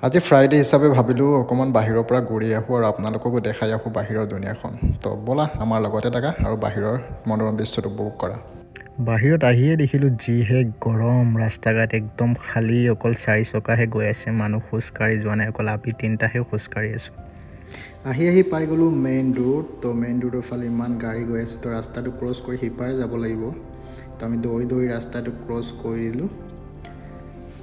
আজি ফ্ৰাইডে হিচাপে ভাবিলোঁ অকণমান বাহিৰৰ পৰা ঘূৰি আহোঁ আৰু আপোনালোককো দেখাই আহোঁ বাহিৰৰ দুনিয়াখন। তো ব'লা আমাৰ লগতে থাকা আৰু বাহিৰৰ মনোৰম দৃশ্যটো উপভোগ কৰা। বাহিৰত আহিয়ে দেখিলোঁ যিহে গৰম, ৰাস্তা ঘাট একদম খালী, অকল 4 চকাহে গৈ আছে, মানুহ খোজকাঢ়ি যোৱা নাই, অকল আমি তিনিটাহে খোজকাঢ়ি আছোঁ। আহি পাই গ'লোঁ মেইন ৰোড। তো মেইন ৰোডৰ ফালে ইমান গাড়ী গৈ আছে, তো ৰাস্তাটো ক্ৰছ কৰি সিপাৰে যাব লাগিব। তো আমি দৌৰি ৰাস্তাটো ক্ৰছ কৰি দিলোঁ।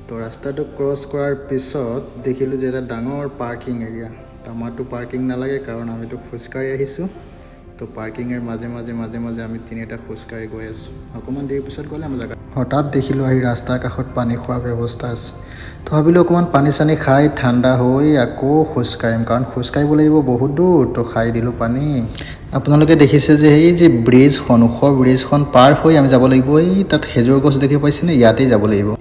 তো ৰাস্তাটো ক্ৰছ কৰাৰ পিছত দেখিলোঁ যে এটা ডাঙৰ পাৰ্কিং এৰিয়া। তো আমাৰতো পাৰ্কিং নালাগে কাৰণ আমিতো খোজকাঢ়ি আহিছোঁ। তো পাৰ্কিঙৰ মাজে মাজে আমি তিনিটা খোজকাঢ়ি গৈ আছোঁ। অকণমান দেৰি পিছত গ'লে আমাৰ জেগা হঠাৎ দেখিলোঁ আহি ৰাস্তাৰ কাষত পানী খোৱাৰ ব্যৱস্থা আছে। তো ভাবিলোঁ অকণমান পানী চানী খাই ঠাণ্ডা হৈ আকৌ খোজকাঢ়িম, কাৰণ খোজকাঢ়িব লাগিব বহুত দূৰ। তো খাই দিলোঁ পানী। আপোনালোকে দেখিছে যে এই যে ব্ৰিজখন, ওখৰ ব্ৰিজখন পাৰ হৈ আমি যাব লাগিব। এই তাত খেজুৰ গছ দেখি পাইছেনে? ইয়াতেই যাব লাগিব।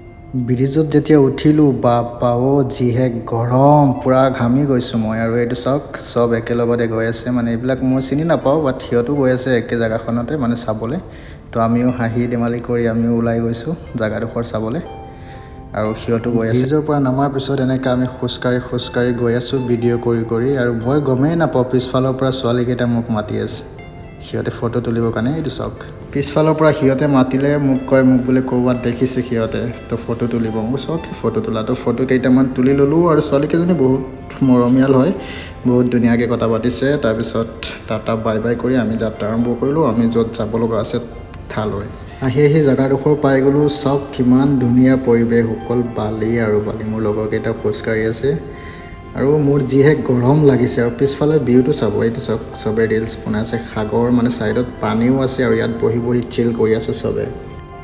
ব্ৰিজত যেতিয়া উঠিলোঁ, বাপ্পা যিহে গৰম, পূৰা ঘামি গৈছোঁ মই। আৰু এইটো চাওক, চব একেলগতে গৈ আছে, মানে এইবিলাক মই চিনি নাপাওঁ, বাট সিহঁতো গৈ আছে একে জেগাখনতে, মানে চাবলৈ। তো আমিও হাঁহি ধেমালি কৰি আমিও ওলাই গৈছোঁ জেগাডোখৰ চাবলৈ, আৰু সিহঁতো গৈ আছে। ব্ৰিজৰ পৰা নামাৰ পিছত এনেকৈ আমি খোজকাঢ়ি গৈ আছোঁ ভিডিঅ' কৰি, আৰু মই গমেই নাপাওঁ পিছফালৰ পৰা ছোৱালীকেইটা মোক মাতি আছে সিহঁতে ফটো তুলিবৰ কাৰণে। এইটো চাওক, পিছফালৰ পৰা সিহঁতে মাতিলে মোক কয়, মোক বোলে ক'ৰবাত দেখিছে সিহঁতে, তো ফটো তুলিব। মই চাওক ফটো তোলা, তো ফটো কেইটামান তুলি ল'লোঁ। আৰু ছোৱালীকেইজনী বহুত মৰমীয়াল হয়, বহুত ধুনীয়াকৈ কথা পাতিছে। তাৰপিছত টাটা বাই বাই কৰি আমি যাত্ৰা আৰম্ভ কৰিলোঁ, আমি য'ত যাব লগা আছে ঠাইলৈ। আহি জেগাডোখৰ পাই গ'লোঁ। চাওক কিমান ধুনীয়া পৰিৱেশ, অকল বালি আৰু বালি। মোৰ লগৰকেইটা খোজকাঢ়ি আছে আৰু মোৰ যিহে গৰম লাগিছে। আৰু পিছফালে ভিউটো চাব, এইটো চাওক, চবে ৰিলচ বনাই আছে। সাগৰ মানে ছাইডত পানীও আছে, আৰু ইয়াত বহি চিল কৰি আছে চবে।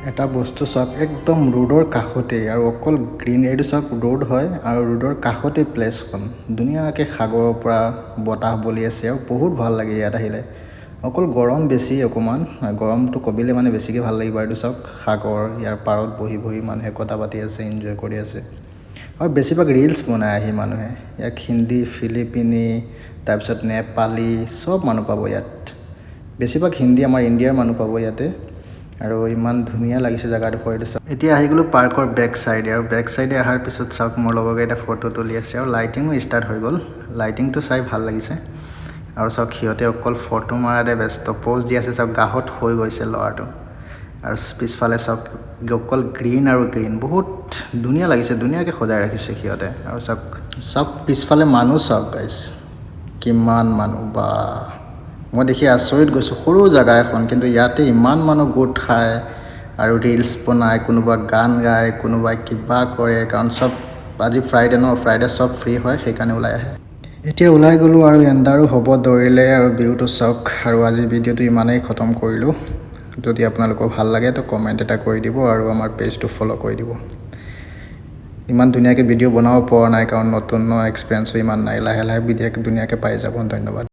এটা বস্তু চাওক, একদম ৰোডৰ কাষতেই, আৰু অকল গ্ৰীণ। এইটো চাওক ৰোড হয়, আৰু ৰোডৰ কাষতেই প্লেচখন। ধুনীয়াকৈ সাগৰৰ পৰা বতাহ বলি আছে, আৰু বহুত ভাল লাগে ইয়াত আহিলে। অকল গৰম বেছি অকণমান, গৰমটো কমিলে মানে বেছিকৈ ভাল লাগিব। এইটো চাওক সাগৰ, ইয়াৰ পাৰত বহি মানুহে কথা পাতি আছে, এনজয় কৰি আছে। আৰু বেছিভাগ ৰিলচ বনাই আহি মানুহে। ইয়াত হিন্দী, ফিলিপিনি, তাৰপিছত নেপালী, চব মানুহ পাব ইয়াত। বেছিভাগ হিন্দী, আমাৰ ইণ্ডিয়াৰ মানুহ পাব ইয়াতে। আৰু ইমান ধুনীয়া লাগিছে জেগাডোখৰ। এইটো চাওক, এতিয়া আহি গ'লোঁ পাৰ্কৰ বেক চাইডে। আৰু বেক চাইডে অহাৰ পিছত চাওক, মোৰ লগৰকেইটা ফটো তুলি আছে, আৰু লাইটিঙো ষ্টাৰ্ট হৈ গ'ল। লাইটিংটো চাই ভাল লাগিছে। আৰু চাওক সিহঁতে অকল ফটো মাৰাতে ব্যস্ত, প'জ দি আছে। চাওক গাহত হৈ গৈছে ল'ৰাটো। আৰু পিছফালে চাওক অকল গ্ৰীণ আৰু গ্ৰীণ, বহুত ধুনীয়া লাগিছে, ধুনীয়াকৈ সজাই ৰাখিছে সিহঁতে। আৰু চাওক পিছফালে মানুহ চাওক গাইছ, কিমান মানুহ, বা মই দেখি আচৰিত গৈছোঁ। সৰু জেগা এখন, কিন্তু ইয়াতে ইমান মানুহ গোট খায় আৰু ৰিলচ বনায়, কোনোবা গান গায়, কোনোবাই কিবা কৰে, কাৰণ চব আজি ফ্ৰাইডে ন, ফ্ৰাইডে চব ফ্ৰী হয়, সেইকাৰণে ওলাই আহে। এতিয়া ওলাই গ'লোঁ, আৰু এন্ধাৰো হ'ব ধৰিলে। আৰু ভিউটো চাওক। আৰু আজিৰ ভিডিঅ'টো ইমানেই খতম কৰিলোঁ। যদি আপোনালোকৰ ভাল লাগে তো কমেণ্ট এটা কৰি দিব, আৰু আমাৰ পেজটো ফ'ল' কৰি দিব। ইমান ধুনীয়াকৈ ভিডিঅ' বনাব পৰা নাই, কাৰণ নতুন এক্সপিৰিয়েঞ্চো ইমান নাই। লাহে ভিডিঅ' ধুনীয়াকৈ পাই যাব। ধন্যবাদ।